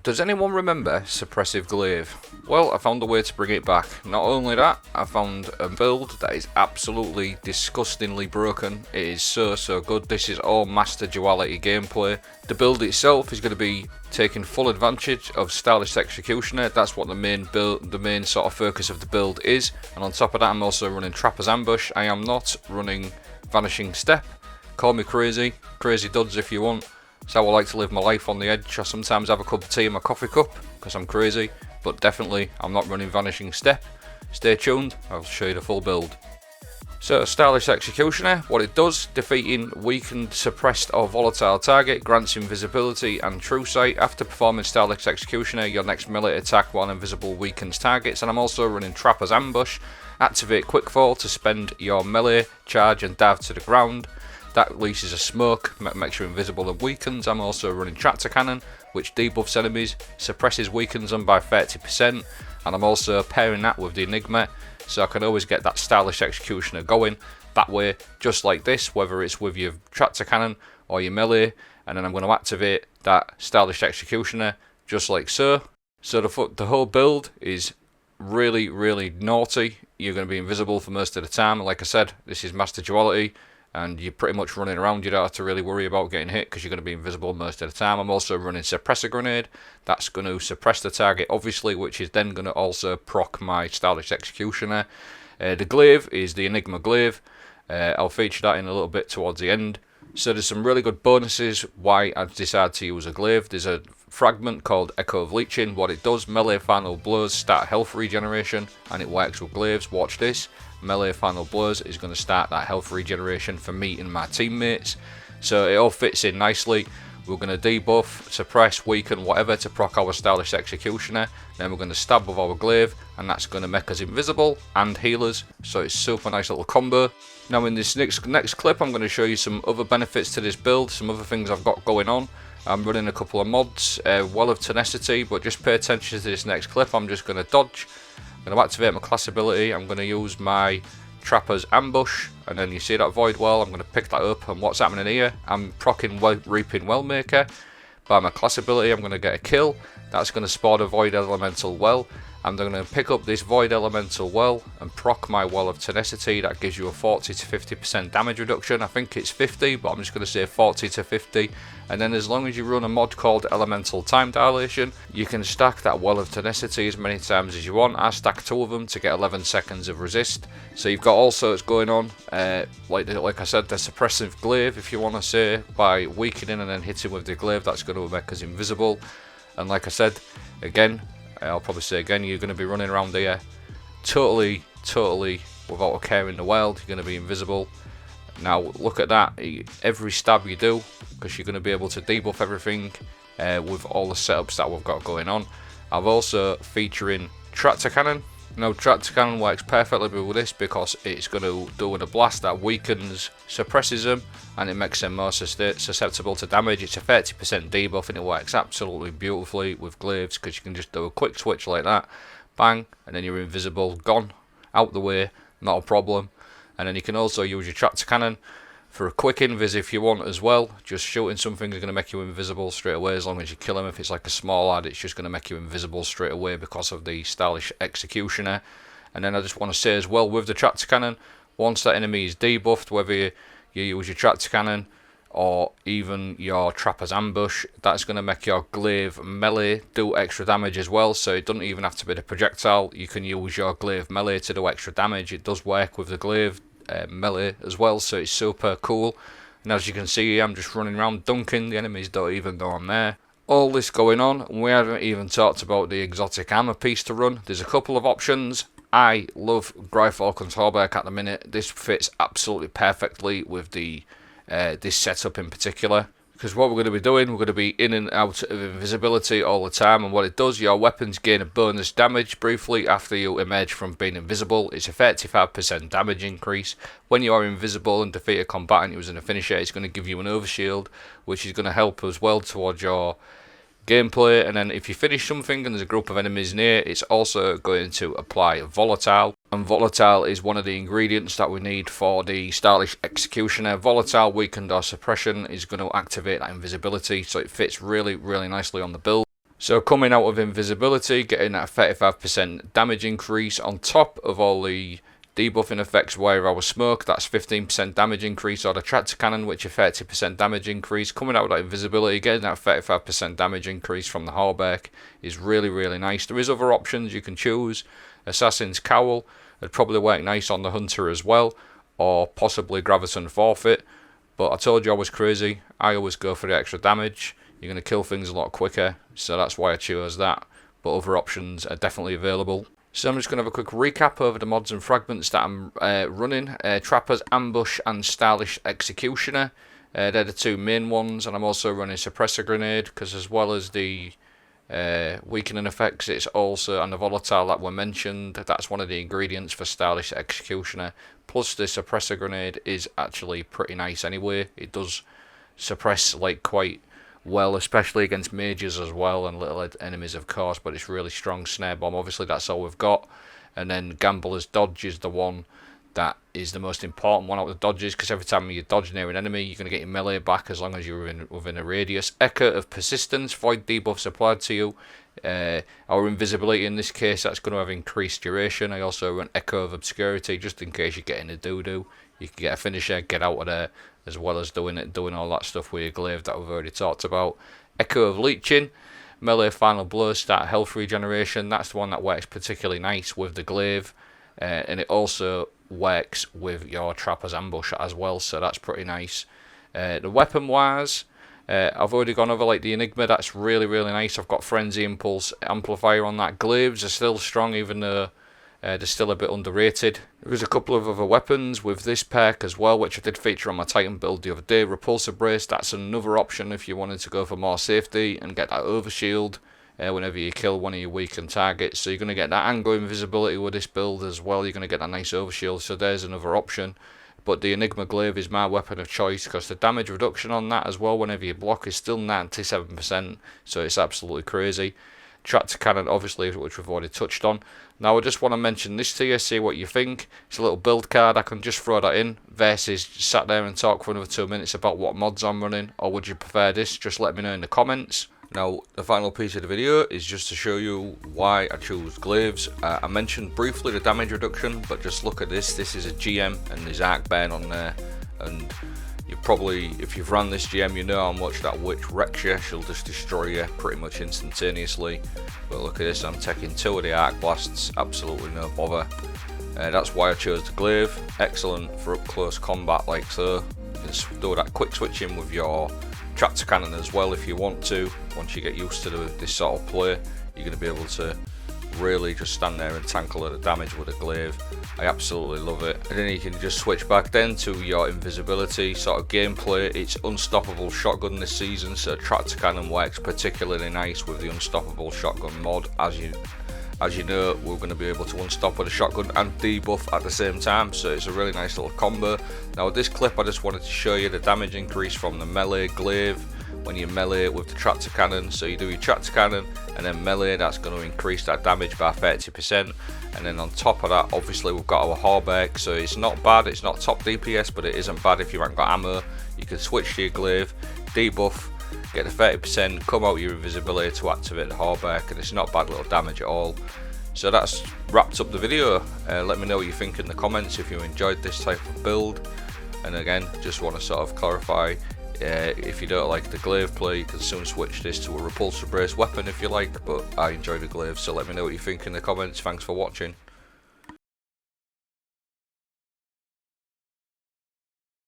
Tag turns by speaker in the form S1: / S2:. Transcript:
S1: Does anyone remember suppressive glaive? Well, I found a way to bring it back. Not only that, I found a build that is absolutely disgustingly broken. It is so good. This is all master duality gameplay. The build itself is going to be taking full advantage of stylish executioner. That's what the main sort of focus of the build is. And on top of that, I'm also running trapper's ambush. I am not running vanishing step. Call me crazy duds if you want. It's how I like to live my life, on the edge. I sometimes have a cup of tea in my coffee cup because I'm crazy, but definitely I'm not running vanishing step. Stay tuned, I'll show you the full build. So, stylish executioner, what it does: defeating weakened, suppressed or volatile target, grants invisibility and true sight. After performing stylish executioner, your next melee attack while invisible weakens targets. And I'm also running trapper's ambush. Activate quickfall to spend your melee, charge and dive to the ground. That releases a smoke, makes you invisible and weakens. I'm also running tractor cannon, which debuffs enemies, suppresses, weakens them by 30%. And I'm also pairing that with the Enigma, so I can always get that stylish executioner going that way, just like this, whether it's with your tractor cannon or your melee. And then I'm going to activate that stylish executioner just like so. So the whole build is really naughty. You're going to be invisible for most of the time. Like I said, this is master duality, and you're pretty much running around. You don't have to really worry about getting hit because you're going to be invisible most of the time. I'm also running suppressor grenade. That's going to suppress the target, obviously, which is then going to also proc my stylish executioner. The glaive is the Enigma Glaive. I'll feature that in a little bit towards the end. So there's some really good bonuses why I decided to use a glaive. There's a fragment called Echo of Leeching. What it does: melee final blows start health regeneration, and it works with glaives. Watch this. Melee final blows is going to start that health regeneration for me and my teammates. So it all fits in nicely. We're going to debuff, suppress, weaken, whatever to proc our stylish executioner. Then we're going to stab with our glaive, and that's going to make us invisible and heal us. So it's super nice little combo. Now in this next clip, I'm going to show you some other benefits to this build, some other things I've got going on. I'm running a couple of mods, Well of Tenacity, but just pay attention to this next clip. I'm just going to dodge. I'm going to activate my class ability. I'm going to use my trapper's ambush, and then you see that void well. I'm going to pick that up, and what's happening here? I'm proccing Reaping Wellmaker. By my class ability, I'm going to get a kill. That's going to spawn a void elemental well. I'm going to pick up this void elemental well and proc my Well of Tenacity. That gives you a 40 to 50% damage reduction. I think it's 50, but I'm just going to say 40 to 50. And then as long as you run a mod called Elemental Time Dilation, you can stack that Well of Tenacity as many times as you want. I stack 2 of them to get 11 seconds of resist. So you've got all sorts going on. Like I said, the suppressive glaive, if you want to say, by weakening and then hitting with the glaive, that's going to make us invisible. And like I said, again, I'll probably say again, you're going to be running around here totally without a care in the world. You're going to be invisible. Now look at that, every stab you do, because you're going to be able to debuff everything with all the setups that we've got going on. I've also featuring tractor cannon. Now tractor cannon works perfectly with this because it's going to do with a blast that weakens, suppresses them, and it makes them more susceptible to damage. It's a 30% debuff, and it works absolutely beautifully with glaives because you can just do a quick switch like that, bang, and then you're invisible, gone, out the way, not a problem. And then you can also use your tractor cannon for a quick invis if you want as well. Just shooting something is going to make you invisible straight away as long as you kill him. If it's like a small lad, it's just going to make you invisible straight away because of the stylish executioner. And then I just want to say as well, with the tractor cannon, once that enemy is debuffed, whether you use your tractor cannon or even your trapper's ambush, that's going to make your glaive melee do extra damage as well. So it doesn't even have to be the projectile. You can use your glaive melee to do extra damage. It does work with the glaive melee as well, so it's super cool. And as you can see, I'm just running around dunking. The enemies don't even know I'm there. All this going on, and we haven't even talked about the exotic armor piece to run. There's a couple of options. I love Gryfalcon's Hauberk at the minute. This fits absolutely perfectly with the this setup in particular, because what we're going to be doing, we're going to be in and out of invisibility all the time, and what it does, your weapons gain a bonus damage briefly after you emerge from being invisible. It's a 35% damage increase. When you are invisible and defeat a combatant using a finisher, it's going to give you an overshield, which is going to help as well towards your gameplay. And then if you finish something and there's a group of enemies near, it's also going to apply volatile, and volatile is one of the ingredients that we need for the stylish executioner. Volatile weakened or suppression is going to activate that invisibility, so it fits really nicely on the build. So coming out of invisibility, getting that 35% damage increase on top of all the debuffing effects where our smoke, that's 15% damage increase, or the tractor cannon, which is 30% damage increase. Coming out of that invisibility, getting that 35% damage increase from the Hauberk is really, really nice. There is other options you can choose. Assassin's Cowl would probably work nice on the Hunter as well, or possibly Graviton Forfeit. But I told you I was crazy. I always go for the extra damage. You're going to kill things a lot quicker, so that's why I chose that. But other options are definitely available. So I'm just going to have a quick recap over the mods and fragments that I'm running. Trapper's Ambush and Stylish Executioner. They're the two main ones, and I'm also running Suppressor Grenade, because as well as the weakening effects, it's also, and the volatile that were mentioned, that's one of the ingredients for Stylish Executioner. Plus the Suppressor Grenade is actually pretty nice anyway. It does suppress like quite well, especially against mages as well, and little enemies of course, but it's really strong. Snare Bomb, obviously that's all we've got. And then Gambler's Dodge is the one that is the most important one out of the dodges, because every time you dodge near an enemy, you're going to get your melee back as long as you're within a radius. Echo of Persistence, void debuffs applied to you. Our invisibility in this case, that's going to have increased duration. I also run Echo of Obscurity, just in case you get in a doo-doo. You can get a finisher, get out of there, as well as doing all that stuff with your glaive that we've already talked about. Echo of Leeching, melee final blow, start health regeneration. That's the one that works particularly nice with the glaive, and it also works with your Trapper's Ambush as well, so that's pretty nice. The weapon wise, I've already gone over like the Enigma. That's really, really nice. I've got Frenzy Impulse amplifier on that. Glaives are still strong, even though they're still a bit underrated. There's a couple of other weapons with this perk as well, which I did feature on my Titan build the other day. Repulsor Brace, that's another option if you wanted to go for more safety and get that overshield whenever you kill one of your weakened targets. So you're going to get that angle invisibility with this build as well. You're going to get that nice overshield, so there's another option. But the Enigma Glaive is my weapon of choice, because the damage reduction on that as well whenever you block is still 97%, so it's absolutely crazy. Tractor cannon, obviously, which we've already touched on. Now I just want to mention this to you, see what you think. It's a little build card, I can just throw that in, versus sat there and talk for another 2 minutes about what mods I'm running, or would you prefer this? Just let me know in the comments. Now, the final piece of the video is just to show you why I chose glaives. I mentioned briefly the damage reduction, but just look at this. This is a GM, and there's arc burn on there, and you probably, if you've run this GM, you know how much that witch wrecks you. She'll just destroy you pretty much instantaneously. But look at this, I'm taking 2 of the arc blasts, absolutely no bother. That's why I chose the glaive. Excellent for up close combat like so. You can do that quick switching with your tractor cannon as well if you want to. Once you get used to this sort of play, you're going to be able to really just stand there and tank a lot of damage with a glaive. I absolutely love it. And then you can just switch back then to your invisibility sort of gameplay. It's unstoppable shotgun this season, so tractor cannon works particularly nice with the unstoppable shotgun mod. As you know, we're going to be able to unstop with a shotgun and debuff at the same time, so it's a really nice little combo. Now with this clip, I just wanted to show you the damage increase from the melee glaive when you melee with the tractor cannon. So you do your tractor cannon and then melee, that's going to increase that damage by 30%. And then on top of that, obviously we've got our Hauberk, so it's not bad, it's not top DPS, but it isn't bad if you haven't got ammo. You can switch to your glaive, debuff, get the 30%, come out your invisibility to activate the Hauberk, and it's not bad little damage at all. So that's wrapped up the video. Let me know what you think in the comments if you enjoyed this type of build. And again, just want to sort of clarify, if you don't like the glaive play, you can soon switch this to a repulsor brace weapon if you like, but I enjoy the glaive, so let me know what you think in the comments. Thanks for watching.